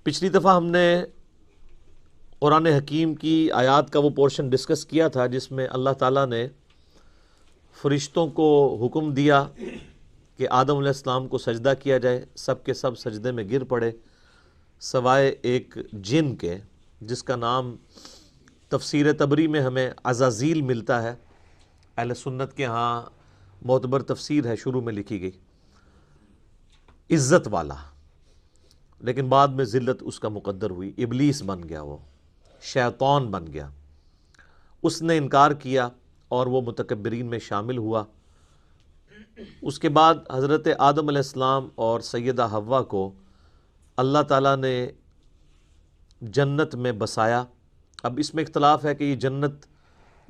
پچھلی دفعہ ہم نے قرآن حکیم کی آیات کا وہ پورشن ڈسکس کیا تھا جس میں اللہ تعالیٰ نے فرشتوں کو حکم دیا کہ آدم علیہ السلام کو سجدہ کیا جائے. سب کے سب سجدے میں گر پڑے سوائے ایک جن کے جس کا نام تفسیر تبری میں ہمیں عزازیل ملتا ہے. اہل سنت کے ہاں معتبر تفسیر ہے, شروع میں لکھی گئی, عزت والا, لیکن بعد میں ذلت اس کا مقدر ہوئی. ابلیس بن گیا, وہ شیطان بن گیا. اس نے انکار کیا اور وہ متکبرین میں شامل ہوا. اس کے بعد حضرت آدم علیہ السلام اور سیدہ حوا کو اللہ تعالیٰ نے جنت میں بسایا. اب اس میں اختلاف ہے کہ یہ جنت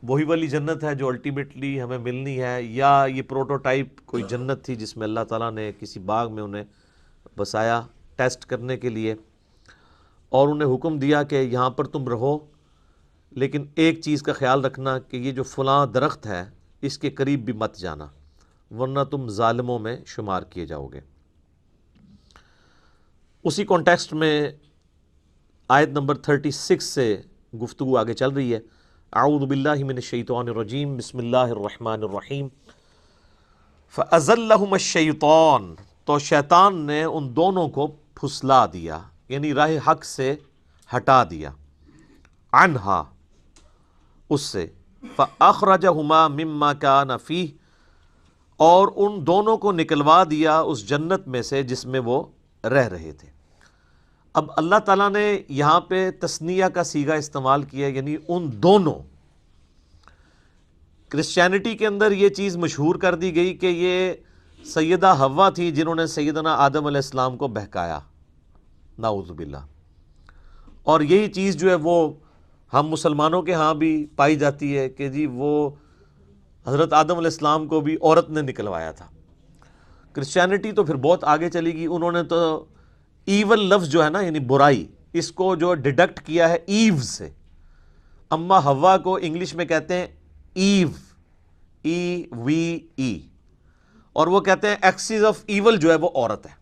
وہی والی جنت ہے جو الٹیمیٹلی ہمیں ملنی ہے, یا یہ پروٹوٹائپ کوئی جنت تھی جس میں اللہ تعالیٰ نے کسی باغ میں انہیں بسایا ٹیسٹ کرنے کے لیے, اور انہیں حکم دیا کہ یہاں پر تم رہو, لیکن ایک چیز کا خیال رکھنا کہ یہ جو فلاں درخت ہے اس کے قریب بھی مت جانا ورنہ تم ظالموں میں شمار کیے جاؤ گے. اسی کانٹیکسٹ میں آیت نمبر 36 سے گفتگو آگے چل رہی ہے. اعوذ باللہ من الشیطان الرجیم, بسم اللہ الرحمن الرحیم. فَأَزَلَّهُمَ الشَّيْطَانُ, تو شیطان نے ان دونوں کو پھسلا دیا, یعنی راہ حق سے ہٹا دیا, عنہا, اس سے, فَأَخْرَجَهُمَا مِمَّا كَانَ فِيهِ, اور ان دونوں کو نکلوا دیا اس جنت میں سے جس میں وہ رہ رہے تھے. اب اللہ تعالیٰ نے یہاں پہ تثنیہ کا صیغہ استعمال کیا, یعنی ان دونوں. کرسچینٹی کے اندر یہ چیز مشہور کر دی گئی کہ یہ سیدہ حوا تھی جنہوں نے سیدنا آدم علیہ السلام کو بہکایا, نعوذ باللہ. اور یہی چیز جو ہے وہ ہم مسلمانوں کے ہاں بھی پائی جاتی ہے کہ جی وہ حضرت آدم علیہ السلام کو بھی عورت نے نکلوایا تھا. کرسچینٹی تو پھر بہت آگے چلی گئی, انہوں نے تو ایول لفظ جو ہے نا, یعنی برائی, اس کو جو ڈیڈکٹ کیا ہے ایو سے. اما حوا کو انگلش میں کہتے ہیں ایو, EVE, اور وہ کہتے ہیں ایکسس آف ایول جو ہے وہ عورت ہے.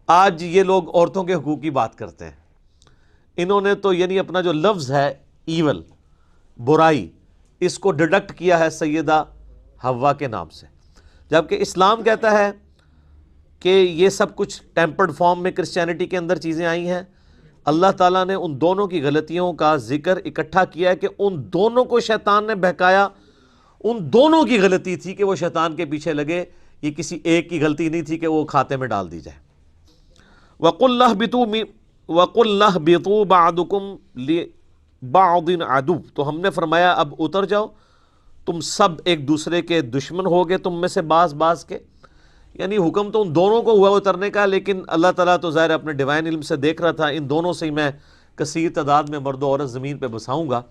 آج یہ لوگ عورتوں کے حقوق کی بات کرتے ہیں. انہوں نے تو یعنی اپنا جو لفظ ہے ایول, برائی, اس کو ڈیڈکٹ کیا ہے سیدہ حوا کے نام سے, جبکہ اسلام کہتا ہے کہ یہ سب کچھ ٹیمپرڈ فارم میں کرسچینٹی کے اندر چیزیں آئی ہیں. اللہ تعالیٰ نے ان دونوں کی غلطیوں کا ذکر اکٹھا کیا ہے کہ ان دونوں کو شیطان نے بہکایا. ان دونوں کی غلطی تھی کہ وہ شیطان کے پیچھے لگے, یہ کسی ایک کی غلطی نہیں تھی کہ وہ کھاتے میں ڈال دی جائے. وَقُلْ اهْبِطُوا بَعْضُكُمْ لِبَعْضٍ عَدُوٌّ, تو ہم نے فرمایا اب اتر جاؤ, تم سب ایک دوسرے کے دشمن ہوگے تم میں سے بعض کے. یعنی حکم تو ان دونوں کو ہوا اترنے کا, لیکن اللہ تعالیٰ تو ظاہر اپنے ڈیوائن علم سے دیکھ رہا تھا ان دونوں سے ہی میں کثیر تعداد میں مرد و عورت زمین پہ بساؤں گا,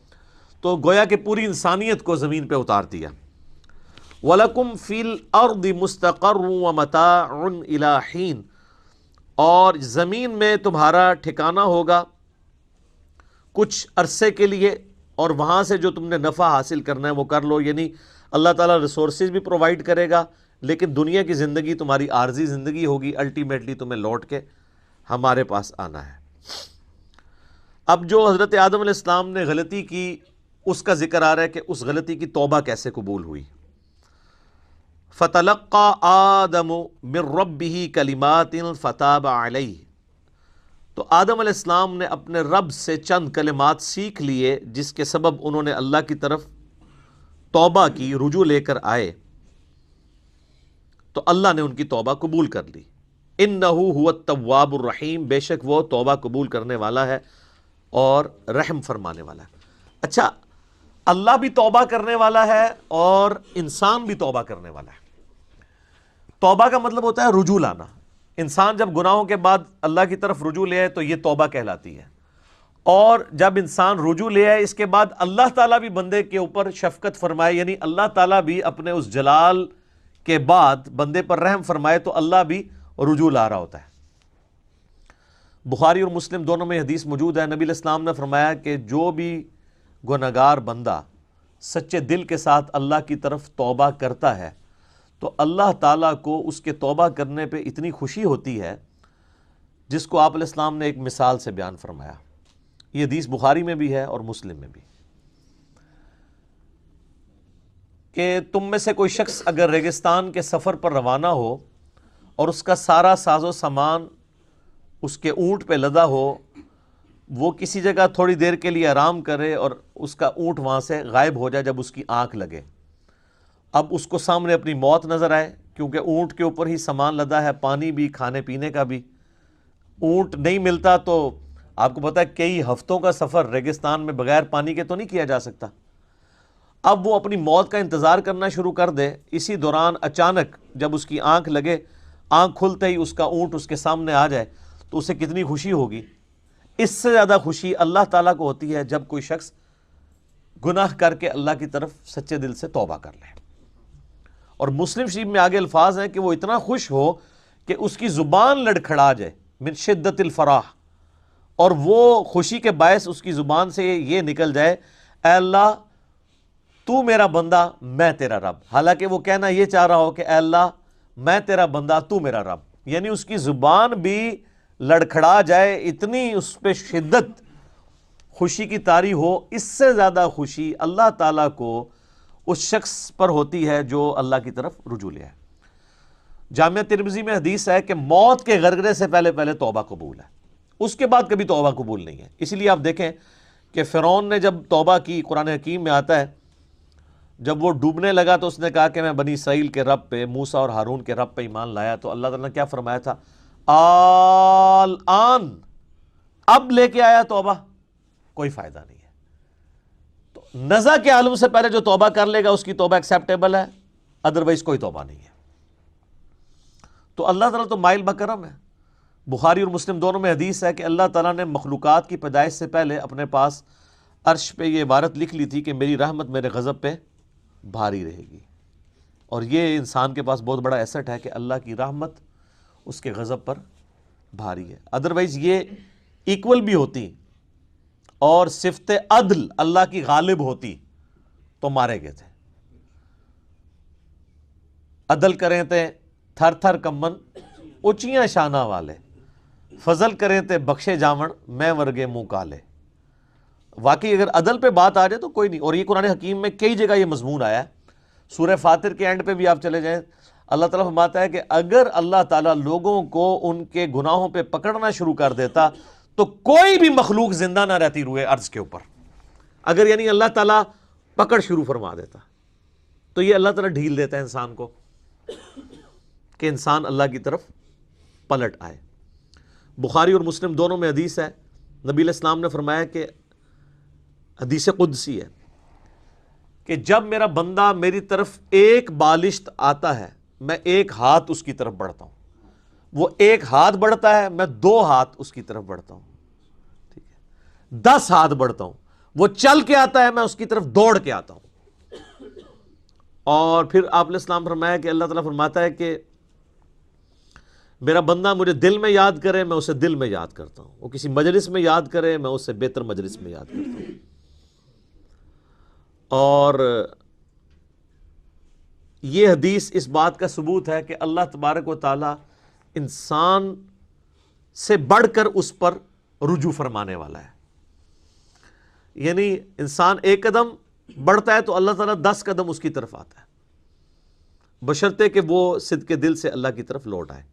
تو گویا کہ پوری انسانیت کو زمین پہ اتار دیا. وَلَكُمْ فِي الْأَرْضِ مُسْتَقَرٌّ وَمَتَاعٌ إِلَىٰ حِينٍ, اور زمین میں تمہارا ٹھکانہ ہوگا کچھ عرصے کے لیے, اور وہاں سے جو تم نے نفع حاصل کرنا ہے وہ کر لو. یعنی اللہ تعالیٰ ریسورسز بھی پرووائڈ کرے گا, لیکن دنیا کی زندگی تمہاری عارضی زندگی ہوگی, الٹیمیٹلی تمہیں لوٹ کے ہمارے پاس آنا ہے. اب جو حضرت آدم علیہ السلام نے غلطی کی اس کا ذکر آ رہا ہے کہ اس غلطی کی توبہ کیسے قبول ہوئی. فَتَلَقَّى آدَمُ مِن رَبِّهِ كَلِمَاتٍ فَتَابَ عَلَيْهِ, تو آدم علیہ السلام نے اپنے رب سے چند کلمات سیکھ لیے جس کے سبب انہوں نے اللہ کی طرف توبہ کی, رجوع لے کر آئے, تو اللہ نے ان کی توبہ قبول کر لی. اِنَّهُ هُوَ التَّوَّابُ الرَّحِيمُ, بے شک وہ توبہ قبول کرنے والا ہے اور رحم فرمانے والا ہے. اچھا, اللہ بھی توبہ کرنے والا ہے اور انسان بھی توبہ کرنے والا ہے. توبہ کا مطلب ہوتا ہے رجوع لانا. انسان جب گناہوں کے بعد اللہ کی طرف رجوع لے آئے تو یہ توبہ کہلاتی ہے, اور جب انسان رجوع لے آئے اس کے بعد اللہ تعالیٰ بھی بندے کے اوپر شفقت فرمائے, یعنی اللہ تعالیٰ بھی اپنے اس جلال کے بعد بندے پر رحم فرمائے, تو اللہ بھی رجوع لا رہا ہوتا ہے. بخاری اور مسلم دونوں میں حدیث موجود ہے, نبی علیہ السلام نے فرمایا کہ جو بھی گنہگار بندہ سچے دل کے ساتھ اللہ کی طرف توبہ کرتا ہے تو اللہ تعالیٰ کو اس کے توبہ کرنے پہ اتنی خوشی ہوتی ہے جس کو آپ علیہ السلام نے ایک مثال سے بیان فرمایا. یہ حدیث بخاری میں بھی ہے اور مسلم میں بھی, کہ تم میں سے کوئی شخص اگر ریگستان کے سفر پر روانہ ہو اور اس کا سارا ساز و سامان اس کے اونٹ پہ لدا ہو, وہ کسی جگہ تھوڑی دیر کے لیے آرام کرے اور اس کا اونٹ وہاں سے غائب ہو جائے جب اس کی آنکھ لگے. اب اس کو سامنے اپنی موت نظر آئے, کیونکہ اونٹ کے اوپر ہی سامان لدا ہے, پانی بھی, کھانے پینے کا بھی. اونٹ نہیں ملتا تو آپ کو پتا ہے کئی ہفتوں کا سفر ریگستان میں بغیر پانی کے تو نہیں کیا جا سکتا. اب وہ اپنی موت کا انتظار کرنا شروع کر دے. اسی دوران اچانک جب اس کی آنکھ لگے, آنکھ کھلتے ہی اس کا اونٹ اس کے سامنے آ جائے تو اسے کتنی خوشی ہوگی. اس سے زیادہ خوشی اللہ تعالیٰ کو ہوتی ہے جب کوئی شخص گناہ کر کے اللہ کی طرف سچے دل سے توبہ کر لے. اور مسلم شریف میں آگے الفاظ ہیں کہ وہ اتنا خوش ہو کہ اس کی زبان لڑکھڑا جائے, من شدت الفرح, اور وہ خوشی کے باعث اس کی زبان سے یہ نکل جائے, اے اللہ تو میرا بندہ میں تیرا رب. حالانکہ وہ کہنا یہ چاہ رہا ہو کہ اے اللہ میں تیرا بندہ تو میرا رب, یعنی اس کی زبان بھی لڑکھڑا جائے, اتنی اس پہ شدت خوشی کی طاری ہو. اس سے زیادہ خوشی اللہ تعالیٰ کو اس شخص پر ہوتی ہے جو اللہ کی طرف رجوع لے ہے. جامعہ ترمذی میں حدیث ہے کہ موت کے غرغرے سے پہلے توبہ قبول ہے, اس کے بعد کبھی توبہ قبول نہیں ہے. اس لیے آپ دیکھیں کہ فرعون نے جب توبہ کی, قرآن حکیم میں آتا ہے جب وہ ڈوبنے لگا تو اس نے کہا کہ میں بنی اسرائیل کے رب پہ, موسیٰ اور ہارون کے رب پہ ایمان لایا. تو اللہ تعالیٰ نے کیا فرمایا تھا, الآن, اب لے کے آیا توبہ, کوئی فائدہ نہیں ہے. تو نزع کے عالم سے پہلے جو توبہ کر لے گا اس کی توبہ ایکسیپٹیبل ہے, ادروائز کوئی توبہ نہیں ہے. تو اللہ تعالیٰ تو مائل بکرم ہے. بخاری اور مسلم دونوں میں حدیث ہے کہ اللہ تعالیٰ نے مخلوقات کی پیدائش سے پہلے اپنے پاس عرش پہ یہ عبارت لکھ لی تھی کہ میری رحمت میرے غضب پہ بھاری رہے گی. اور یہ انسان کے پاس بہت بڑا ایسٹ ہے کہ اللہ کی رحمت اس کے غضب پر بھاری ہے. ادروائز یہ ایکول بھی ہوتی اور صفت عدل اللہ کی غالب ہوتی تو مارے گئے تھے. عدل کریں تے تھر تھر کمن اچیاں شانہ والے, فضل کریں تے بخشے جاون میں ورگے منہ کالے. واقعی اگر عدل پہ بات آ جائے تو کوئی نہیں. اور یہ قرآن حکیم میں کئی جگہ یہ مضمون آیا ہے. سورہ فاطر کے اینڈ پہ بھی آپ چلے جائیں, اللہ تعالیٰ فرماتا ہے کہ اگر اللہ تعالیٰ لوگوں کو ان کے گناہوں پہ پکڑنا شروع کر دیتا تو کوئی بھی مخلوق زندہ نہ رہتی روئے ارض کے اوپر. اگر یعنی اللہ تعالیٰ پکڑ شروع فرما دیتا تو یہ اللہ تعالیٰ ڈھیل دیتا ہے انسان کو کہ انسان اللہ کی طرف پلٹ آئے. بخاری اور مسلم دونوں میں حدیث ہے, نبی علیہ السلام نے فرمایا کہ حدیث قدسی ہے کہ جب میرا بندہ میری طرف ایک بالشت آتا ہے میں ایک ہاتھ اس کی طرف بڑھتا ہوں, وہ ایک ہاتھ بڑھتا ہے میں 2 ہاتھ اس کی طرف بڑھتا ہوں, ٹھیک ہے, 10 ہاتھ بڑھتا ہوں, وہ چل کے آتا ہے میں اس کی طرف دوڑ کے آتا ہوں. اور پھر آپ علیہ السلام فرمایا کہ اللہ تعالیٰ فرماتا ہے کہ میرا بندہ مجھے دل میں یاد کرے میں اسے دل میں یاد کرتا ہوں, وہ کسی مجلس میں یاد کرے میں اسے بہتر مجلس میں یاد کرتا ہوں. اور یہ حدیث اس بات کا ثبوت ہے کہ اللہ تبارک و تعالی انسان سے بڑھ کر اس پر رجوع فرمانے والا ہے. یعنی انسان ایک قدم بڑھتا ہے تو اللہ تعالیٰ 10 قدم اس کی طرف آتا ہے, بشرطے کہ وہ صدق دل سے اللہ کی طرف لوٹ آئے.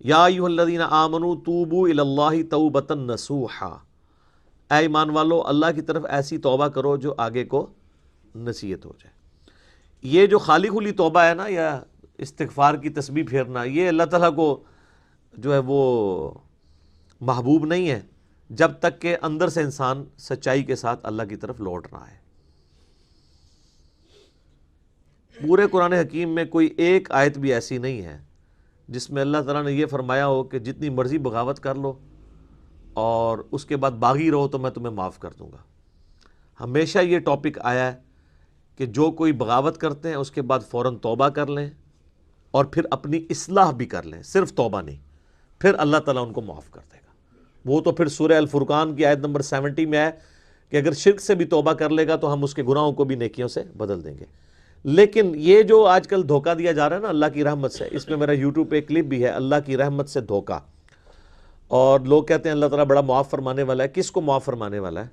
یا ایھا الذین آمنوا توبوا الی اللہ توبۃ نصوحا, اے ایمان والو اللہ کی طرف ایسی توبہ کرو جو آگے کو نصیحت ہو جائے. یہ جو خالی خلی توبہ ہے نا یا استغفار کی تسبیح پھیرنا, یہ اللہ تعالیٰ کو جو ہے وہ محبوب نہیں ہے جب تک کہ اندر سے انسان سچائی کے ساتھ اللہ کی طرف لوٹ رہا ہے. پورے قرآن حکیم میں کوئی ایک آیت بھی ایسی نہیں ہے جس میں اللہ تعالیٰ نے یہ فرمایا ہو کہ جتنی مرضی بغاوت کر لو اور اس کے بعد باغی رہو تو میں تمہیں معاف کر دوں گا. ہمیشہ یہ ٹاپک آیا ہے کہ جو کوئی بغاوت کرتے ہیں اس کے بعد فوراً توبہ کر لیں اور پھر اپنی اصلاح بھی کر لیں, صرف توبہ نہیں, پھر اللہ تعالیٰ ان کو معاف کر دے گا. وہ تو پھر سورہ الفرقان کی آیت نمبر 70 میں ہے کہ اگر شرک سے بھی توبہ کر لے گا تو ہم اس کے گناہوں کو بھی نیکیوں سے بدل دیں گے. لیکن یہ جو آج کل دھوکہ دیا جا رہا ہے نا اللہ کی رحمت سے, اس میں میرا یوٹیوب پہ ایک کلپ بھی ہے, اللہ کی رحمت سے دھوکہ. اور لوگ کہتے ہیں اللہ تعالیٰ بڑا معاف فرمانے والا ہے. کس کو معاف فرمانے والا ہے؟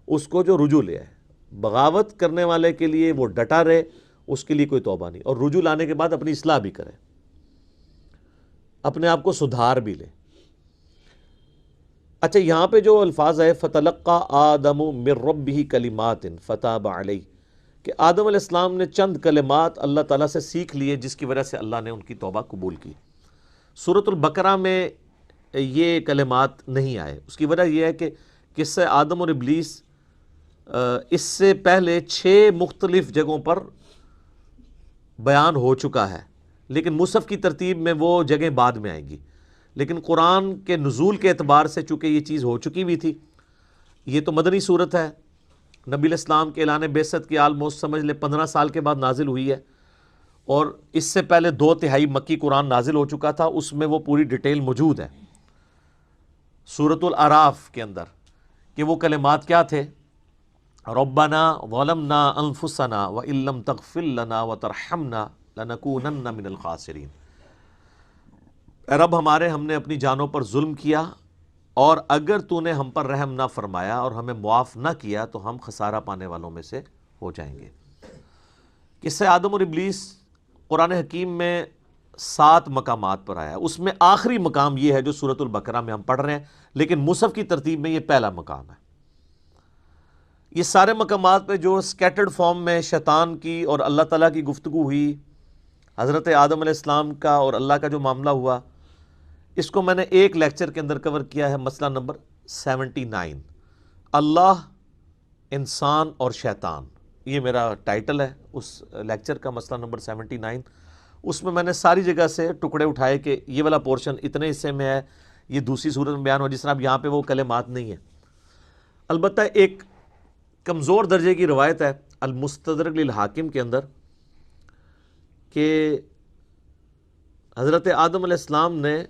اس کو جو رجوع لے آئے. بغاوت کرنے والے کے لیے وہ ڈٹا رہے، اس کے لیے کوئی توبہ نہیں، اور رجوع لانے کے بعد اپنی اصلاح بھی کرے، اپنے آپ کو سدھار بھی لے. اچھا، یہاں پہ جو الفاظ ہے فَتَلَقَّى آدَمُ مِن رَبِّهِ كَلِمَاتٍ فَتَابَ عَلَيْهِ، کہ آدم علیہ السلام نے چند کلمات اللہ تعالیٰ سے سیکھ لیے جس کی وجہ سے اللہ نے ان کی توبہ قبول کی. سورۃ البقرہ میں یہ کلمات نہیں آئے. اس کی وجہ یہ ہے کہ قصہ آدم اور ابلیس اس سے پہلے 6 مختلف جگہوں پر بیان ہو چکا ہے، لیکن مصحف کی ترتیب میں وہ جگہیں بعد میں آئیں گی. لیکن قرآن کے نزول کے اعتبار سے چونکہ یہ چیز ہو چکی بھی تھی، یہ تو مدنی صورت ہے، نبی علیہ السلام کے اعلان بعثت کی آلموسٹ سمجھ لے 15 سال کے بعد نازل ہوئی ہے، اور اس سے پہلے 2/3 مکی قرآن نازل ہو چکا تھا. اس میں وہ پوری ڈیٹیل موجود ہے سورۃ الاعراف کے اندر کہ وہ کلمات کیا تھے. ربنا ظلمنا انفسنا وان لم تغفر لنا وترحمنا لنکونن من الخاسرین. اے رب ہمارے، ہم نے اپنی جانوں پر ظلم کیا، اور اگر تو نے ہم پر رحم نہ فرمایا اور ہمیں معاف نہ کیا تو ہم خسارہ پانے والوں میں سے ہو جائیں گے. قصہ آدم اور ابلیس قرآن حکیم میں 7 مقامات پر آیا. اس میں آخری مقام یہ ہے جو سورۃ البقرہ میں ہم پڑھ رہے ہیں، لیکن مصحف کی ترتیب میں یہ پہلا مقام ہے. یہ سارے مقامات پہ جو سکیٹرڈ فارم میں شیطان کی اور اللہ تعالیٰ کی گفتگو ہوئی، حضرت آدم علیہ السلام کا اور اللہ کا جو معاملہ ہوا، اس کو میں نے ایک لیکچر کے اندر کور کیا ہے، مسئلہ نمبر 79، اللہ، انسان اور شیطان. یہ میرا ٹائٹل ہے اس لیکچر کا، مسئلہ نمبر 79. اس میں نے ساری جگہ سے ٹکڑے اٹھائے کہ یہ والا پورشن اتنے حصے میں ہے، یہ دوسری صورت میں بیان ہوا، جس طرح اب یہاں پہ وہ کلمات نہیں ہیں. البتہ ایک کمزور درجے کی روایت ہے المستدرک للحاکم کے اندر کہ حضرت آدم علیہ السلام نے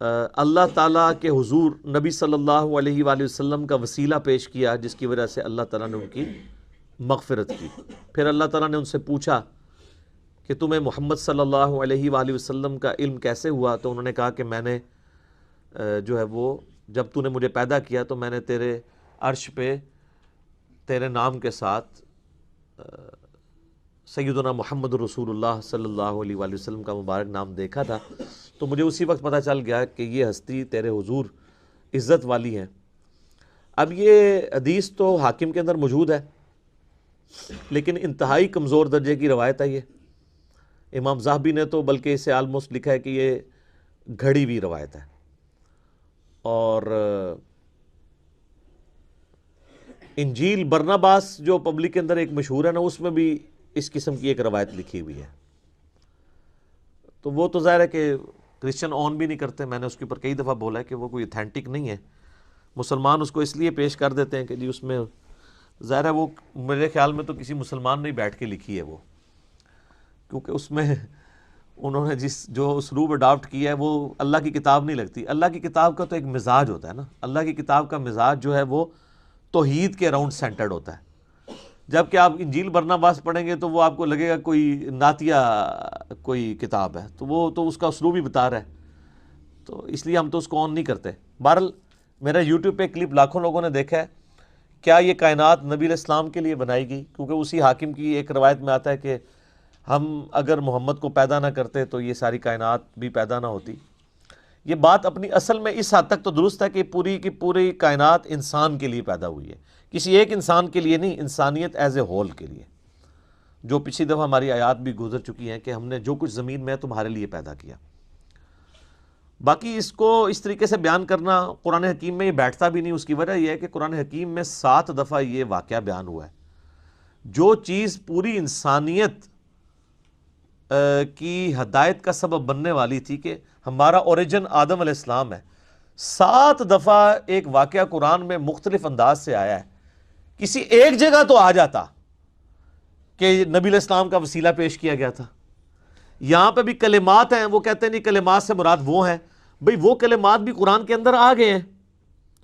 اللہ تعالیٰ کے حضور نبی صلی اللہ علیہ وآلہ وسلم کا وسیلہ پیش کیا، جس کی وجہ سے اللہ تعالیٰ نے ان کی مغفرت کی. پھر اللہ تعالیٰ نے ان سے پوچھا کہ تمہیں محمد صلی اللہ علیہ وآلہ وسلم کا علم کیسے ہوا؟ تو انہوں نے کہا کہ میں نے جو ہے وہ جب تو نے مجھے پیدا کیا تو میں نے تیرے عرش پہ تیرے نام کے ساتھ سیدنا محمد رسول اللہ صلی اللہ علیہ وآلہ وسلم کا مبارک نام دیکھا تھا، تو مجھے اسی وقت پتہ چل گیا کہ یہ ہستی تیرے حضور عزت والی ہیں. اب یہ حدیث تو حاکم کے اندر موجود ہے، لیکن انتہائی کمزور درجے کی روایت ہے. یہ امام ذہبی نے تو بلکہ اسے آلموسٹ لکھا ہے کہ یہ گھڑی ہوئی روایت ہے. اور انجیل برناباس جو پبلک کے اندر ایک مشہور ہے نا، اس میں بھی اس قسم کی ایک روایت لکھی ہوئی ہے. تو وہ تو ظاہر ہے کہ کرسچن آن بھی نہیں کرتے، میں نے اس کے اوپر کئی دفعہ بولا ہے کہ وہ کوئی اتھینٹک نہیں ہے. مسلمان اس کو اس لیے پیش کر دیتے ہیں کہ جی اس میں ظاہر ہے وہ میرے خیال میں تو کسی مسلمان نے بیٹھ کے لکھی ہے وہ، کیونکہ اس میں انہوں نے جو اسلوب اڈاپٹ کیا ہے وہ اللہ کی کتاب نہیں لگتی. اللہ کی کتاب کا تو ایک مزاج ہوتا ہے نا، اللہ کی کتاب کا مزاج جو ہے وہ توحید کے اراؤنڈ سینٹرڈ ہوتا ہے. جبکہ آپ انجیل برناباس پڑھیں گے تو وہ آپ کو لگے گا کوئی نعتیہ کوئی کتاب ہے، تو وہ تو اس کا اسلوب ہی بتا رہا ہے، تو اس لیے ہم تو اس کو آن نہیں کرتے. بہرحال میرا یوٹیوب پہ کلپ لاکھوں لوگوں نے دیکھا ہے. کیا یہ کائنات نبی علیہ السلام کے لیے بنائی گئی؟ کیونکہ اسی حاکم کی ایک روایت میں آتا ہے کہ ہم اگر محمد کو پیدا نہ کرتے تو یہ ساری کائنات بھی پیدا نہ ہوتی. یہ بات اپنی اصل میں اس حد تک تو درست ہے کہ پوری کی پوری کائنات انسان کے لیے پیدا ہوئی ہے، کسی ایک انسان کے لیے نہیں، انسانیت ایز اے ہول کے لیے. جو پچھلی دفعہ ہماری آیات بھی گزر چکی ہیں کہ ہم نے جو کچھ زمین میں ہے تمہارے لیے پیدا کیا. باقی اس کو اس طریقے سے بیان کرنا قرآن حکیم میں یہ بیٹھتا بھی نہیں. اس کی وجہ یہ ہے کہ قرآن حکیم میں 7 دفعہ یہ واقعہ بیان ہوا ہے. جو چیز پوری انسانیت کی ہدایت کا سبب بننے والی تھی کہ ہمارا اوریجن آدم علیہ السلام ہے، 7 دفعہ ایک واقعہ قرآن میں مختلف انداز سے آیا ہے. کسی ایک جگہ تو آ جاتا کہ نبی علیہ السلام کا وسیلہ پیش کیا گیا تھا. یہاں پہ بھی کلمات ہیں، وہ کہتے ہیں نہیں کلمات سے مراد وہ ہیں. بھئی وہ کلمات بھی قرآن کے اندر آ گئے ہیں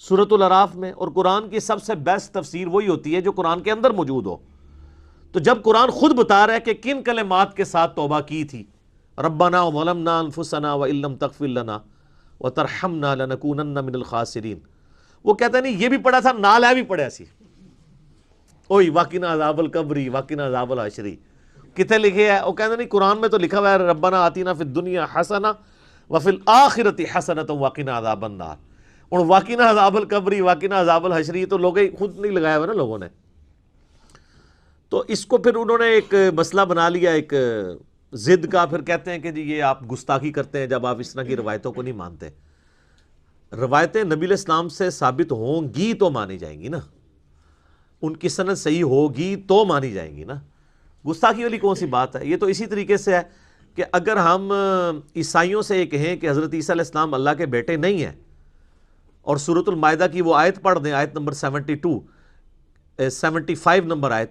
سورۃ الاعراف میں، اور قرآن کی سب سے بیسٹ تفسیر وہی ہوتی ہے جو قرآن کے اندر موجود ہو. تو جب قرآن خود بتا رہا ہے کہ کن کلمات کے ساتھ توبہ کی تھی، ربنا ظلمنا انفسنا وان لم تغفر لنا وَتَرْحَمْنَا لَنَكُونَنَّ مِنَ الْخَاسِرِينَ. وہ کہتا ہے نہیں یہ بھی پڑھا تھا نال ہے بھی پڑھا سی اوئی وَقِنَا عَذَابَ الْقَبْرِ وَقِنَا عَذَابَ الْحَشْرِ. کتنے لکھے ہے؟ وہ کہتے نہیں قرآن میں تو لکھا ہوا ہے ربنا آتینا فی الدنیا حسنہ وفی الآخرۃ حسنۃ وقنا عذاب النار. اور وقنا عذاب القبر وقنا عذاب الحشر تو لوگ خود نہیں لگایا ہوا نا لوگوں نے. تو اس کو پھر انہوں نے ایک مسئلہ بنا لیا ایک ضد کا. پھر کہتے ہیں کہ جی یہ آپ گستاخی کرتے ہیں جب آپ اس طرح کی روایتوں کو نہیں مانتے. روایتیں نبی علیہ السلام سے ثابت ہوں گی تو مانی جائیں گی نا, ان کی سند صحیح ہوگی تو مانی جائیں گی نا. گستاخی والی کون سی بات ہے؟ یہ تو اسی طریقے سے ہے کہ اگر ہم عیسائیوں سے یہ کہیں کہ حضرت عیسیٰ علیہ السلام اللہ کے بیٹے نہیں ہیں اور سورۃ المائدہ کی وہ آیت پڑھ دیں, آیت نمبر 75 نمبر آیت,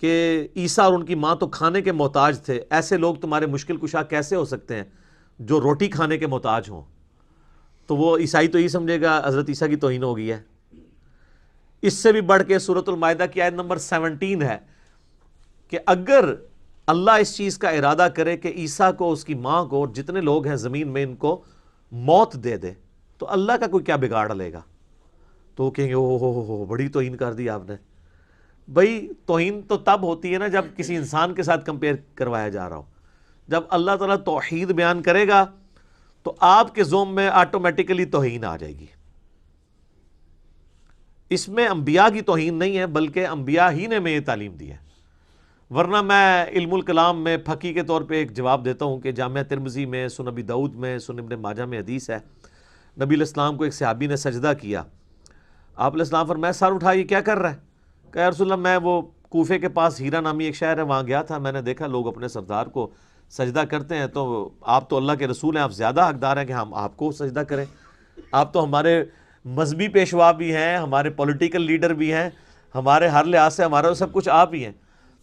کہ عیسیٰ اور ان کی ماں تو کھانے کے محتاج تھے, ایسے لوگ تمہارے مشکل کشا کیسے ہو سکتے ہیں جو روٹی کھانے کے محتاج ہوں, تو وہ عیسائی تو یہ سمجھے گا حضرت عیسیٰ کی توہین ہو گئی ہے. اس سے بھی بڑھ کے سورۃ المائدہ کی آیت نمبر 17 ہے کہ اگر اللہ اس چیز کا ارادہ کرے کہ عیسیٰ کو, اس کی ماں کو, اور جتنے لوگ ہیں زمین میں ان کو موت دے دے تو اللہ کا کوئی کیا بگاڑ لے گا. تو وہ کہیں گے او بڑی توہین کر دی آپ نے. بھئی توہین تو تب ہوتی ہے نا جب کسی انسان کے ساتھ کمپیئر کروایا جا رہا ہو. جب اللہ تعالیٰ توحید بیان کرے گا تو آپ کے ذوم میں آٹومیٹیکلی توہین آ جائے گی. اس میں انبیاء کی توہین نہیں ہے بلکہ انبیاء ہی نے ہمیں یہ تعلیم دی ہے. ورنہ میں علم الکلام میں پھکی کے طور پہ ایک جواب دیتا ہوں کہ جامعہ ترمذی میں, سنن ابی داؤد میں, سنن ابن ماجہ میں حدیث ہے, نبی علیہ السلام کو ایک صحابی نے سجدہ کیا. آپ علیہ السلام فرمایا سر اٹھا یہ کیا کر رہا ہے؟ کہا یا رسول اللہ میں وہ کوفے کے پاس ہیرا نامی ایک شہر ہے وہاں گیا تھا, میں نے دیکھا لوگ اپنے سردار کو سجدہ کرتے ہیں, تو آپ تو اللہ کے رسول ہیں, آپ زیادہ حقدار ہیں کہ ہم آپ کو سجدہ کریں. آپ تو ہمارے مذہبی پیشوا بھی ہیں, ہمارے پولیٹیکل لیڈر بھی ہیں, ہمارے ہر لحاظ سے ہمارا سب کچھ آپ ہی ہیں.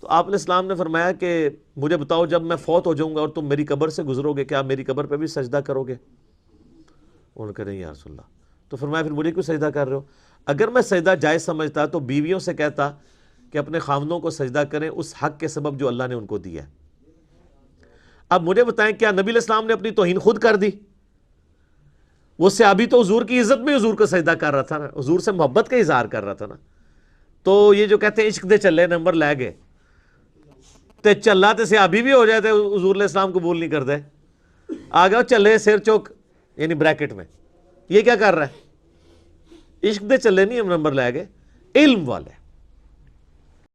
تو آپ علیہ السلام نے فرمایا کہ مجھے بتاؤ جب میں فوت ہو جاؤں گا اور تم میری قبر سے گزرو گے کیا میری قبر پہ بھی سجدہ کرو گے؟ انہوں نے کہا نہیں یا رسول اللہ. تو فرمایا پھر مجھے کیوں سجدہ کر رہے ہو؟ اگر میں سجدہ جائز سمجھتا تو بیویوں سے کہتا کہ اپنے خاوندوں کو سجدہ کریں اس حق کے سبب جو اللہ نے ان کو دیا ہے. اب مجھے بتائیں کیا نبی علیہ السلام نے اپنی توہین خود کر دی؟ وہ صحابی تو حضور کی عزت میں حضور کو سجدہ کر رہا تھا نا, حضور سے محبت کا اظہار کر رہا تھا نا. تو یہ جو کہتے ہیں عشق دے چلے نمبر لے گئے تے چلا تے صحابی بھی ہو جائے تے حضور علیہ السلام قبول نہیں کرتے, آگے چلے سر چوک یعنی بریکٹ میں. یہ کیا کر رہا ہے؟ عشق دے چلے نہیں ہم نمبر لے گئے, علم والے